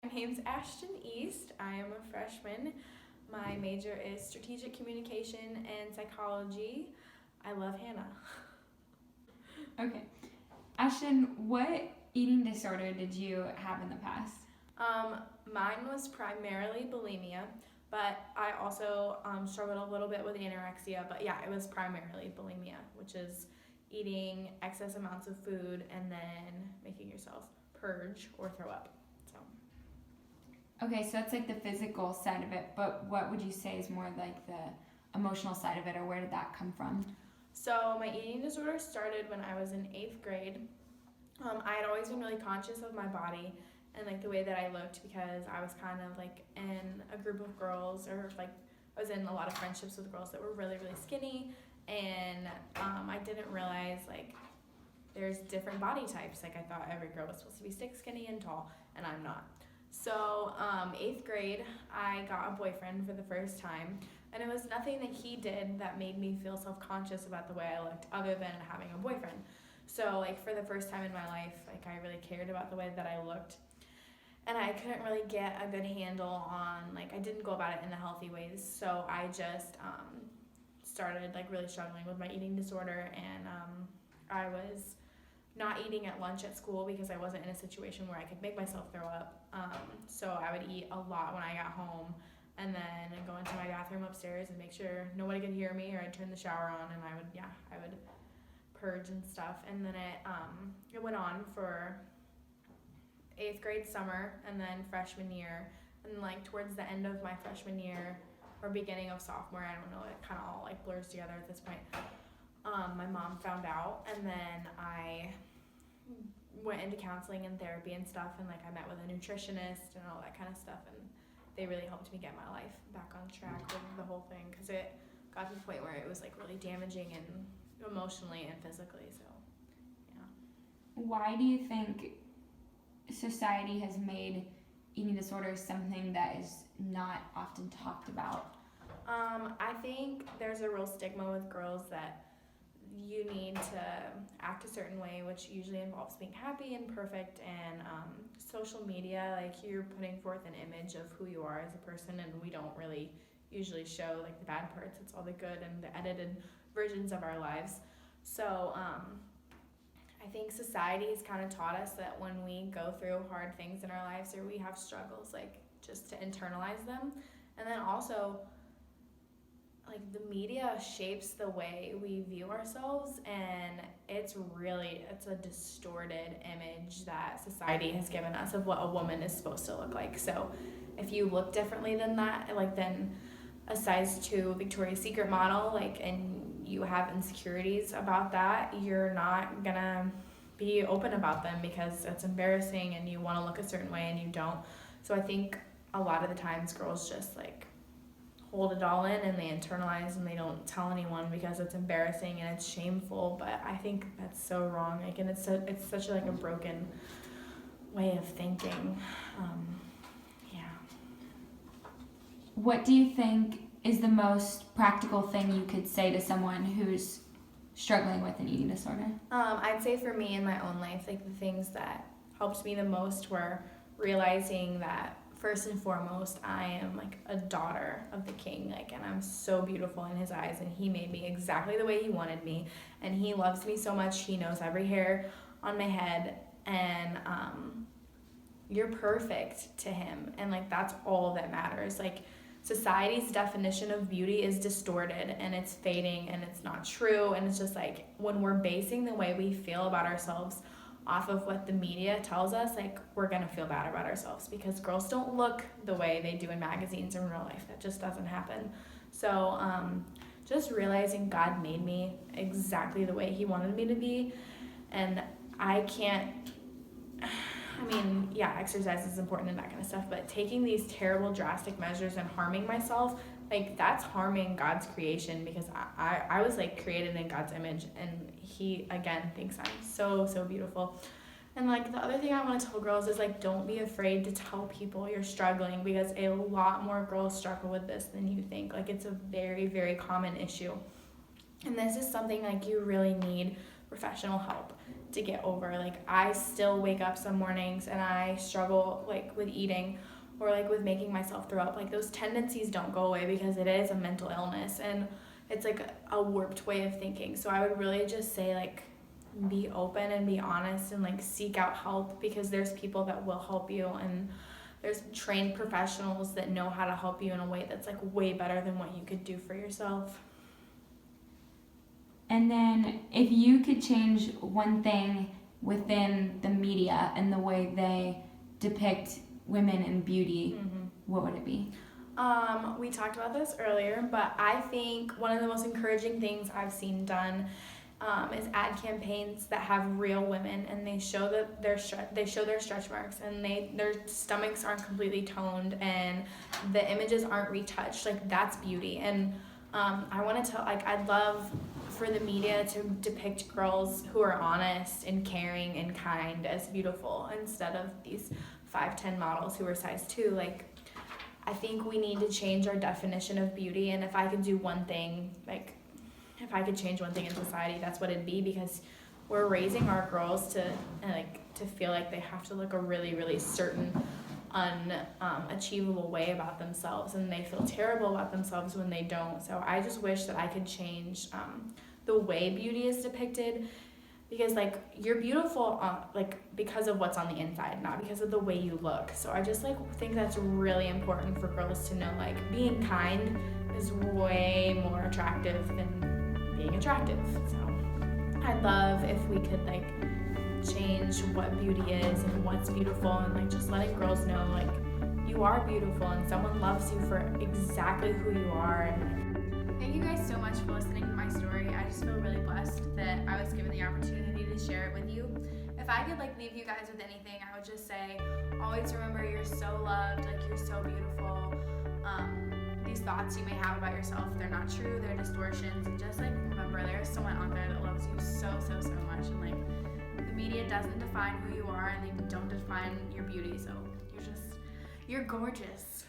My name's Ashton East. I am a freshman. My major is strategic communication and psychology. I love Hannah. Okay. Ashton, what eating disorder did you have in the past? Mine was primarily bulimia, but I also struggled a little bit with anorexia. But yeah, it was primarily bulimia, which is eating excess amounts of food and then making yourself purge or throw up. Okay, so that's like the physical side of it, but what would you say is more like the emotional side of it, or where did that come from? So my eating disorder started when I was in 8th grade. I had always been really conscious of my body and like the way that I looked, because I was kind of like in a group of girls, or like I was in a lot of friendships with girls that were really, really skinny, and I didn't realize like there's different body types. Like I thought every girl was supposed to be thick, skinny, and tall, and I'm not. So 8th grade, I got a boyfriend for the first time, and it was nothing that he did that made me feel self-conscious about the way I looked, other than having a boyfriend. So like for the first time in my life, like I really cared about the way that I looked, and I couldn't really get a good handle on, like I didn't go about it in the healthy ways. So I just started like really struggling with my eating disorder, and I was not eating at lunch at school because I wasn't in a situation where I could make myself throw up. So I would eat a lot when I got home, and then go into my bathroom upstairs and make sure nobody could hear me, or I'd turn the shower on, and I would purge and stuff. And then it went on for 8th grade summer, and then freshman year, and like towards the end of my freshman year or beginning of sophomore, I don't know, it kind of all like blurs together at this point. My mom found out, and then I went into counseling and therapy and stuff, and like I met with a nutritionist and all that kind of stuff, and they really helped me get my life back on track with the whole thing, because it got to the point where it was like really damaging, and emotionally and physically. So yeah. Why do you think society has made eating disorders something that is not often talked about? I think there's a real stigma with girls that you need to act a certain way, which usually involves being happy and perfect, and social media, like you're putting forth an image of who you are as a person, and we don't really usually show like the bad parts. It's all the good and the edited versions of our lives. So I think society has kind of taught us that when we go through hard things in our lives, or we have struggles, like just to internalize them. And then also, like the media shapes the way we view ourselves, and it's a distorted image that society has given us of what a woman is supposed to look like. So if you look differently than that, like than a size 2 Victoria's Secret model, like, and you have insecurities about that, you're not gonna be open about them because it's embarrassing and you want to look a certain way and you don't. So I think a lot of the times girls just like hold it all in, and they internalize, and they don't tell anyone because it's embarrassing and it's shameful. But I think that's so wrong. Like, and it's such like a broken way of thinking. Yeah. What do you think is the most practical thing you could say to someone who's struggling with an eating disorder? I'd say for me in my own life, like the things that helped me the most were realizing that first and foremost, I am like a daughter of the King, like, and I'm so beautiful in his eyes, and he made me exactly the way he wanted me, and he loves me so much. He knows every hair on my head, and you're perfect to him, and like that's all that matters. Like, society's definition of beauty is distorted, and it's fading, and it's not true, and it's just like when we're basing the way we feel about ourselves off of what the media tells us, like we're gonna feel bad about ourselves, because girls don't look the way they do in magazines in real life. That just doesn't happen. So just realizing God made me exactly the way he wanted me to be, and I can't, I mean, yeah, exercise is important and that kind of stuff, but taking these terrible drastic measures and harming myself, like that's harming God's creation, because I was like created in God's image, and he again thinks I'm so beautiful. And like the other thing I want to tell girls is like, don't be afraid to tell people you're struggling, because a lot more girls struggle with this than you think. Like, it's a very, very common issue, and this is something like you really need professional help. to get over. Like, I still wake up some mornings and I struggle like with eating or like with making myself throw up. Like, those tendencies don't go away because it is a mental illness and it's like a warped way of thinking. So I would really just say, like, be open and be honest and like seek out help, because there's people that will help you, and there's trained professionals that know how to help you in a way that's like way better than what you could do for yourself. And then if you could change one thing within the media and the way they depict women in beauty, what would it be? We talked about this earlier, but I think one of the most encouraging things I've seen done is ad campaigns that have real women, and they show that their stretch marks, and their stomachs aren't completely toned, and the images aren't retouched. Like, that's beauty. And I want to tell, like, I'd love for the media to depict girls who are honest and caring and kind as beautiful, instead of these 5'10" models who are size 2. Like, I think we need to change our definition of beauty, and if I could do one thing, like, if I could change one thing in society, that's what it'd be, because we're raising our girls to feel like they have to look a really, really certain, unachievable way about themselves, and they feel terrible about themselves when they don't. So I just wish that I could change the way beauty is depicted, because like, you're beautiful like because of what's on the inside, not because of the way you look. So I just like think that's really important for girls to know, like, being kind is way more attractive than being attractive. So I'd love if we could like change what beauty is and what's beautiful, and like just letting girls know, like, you are beautiful and someone loves you for exactly who you are. And thank you guys so much for listening to my story. I just feel really blessed that I was given the opportunity to share it with you. If I could like leave you guys with anything, I would just say, always remember you're so loved, like, you're so beautiful. These thoughts you may have about yourself, they're not true, they're distortions, and just like remember there's someone out there that loves you so much, and like, the media doesn't define who you are, and they don't define your beauty, so you're gorgeous.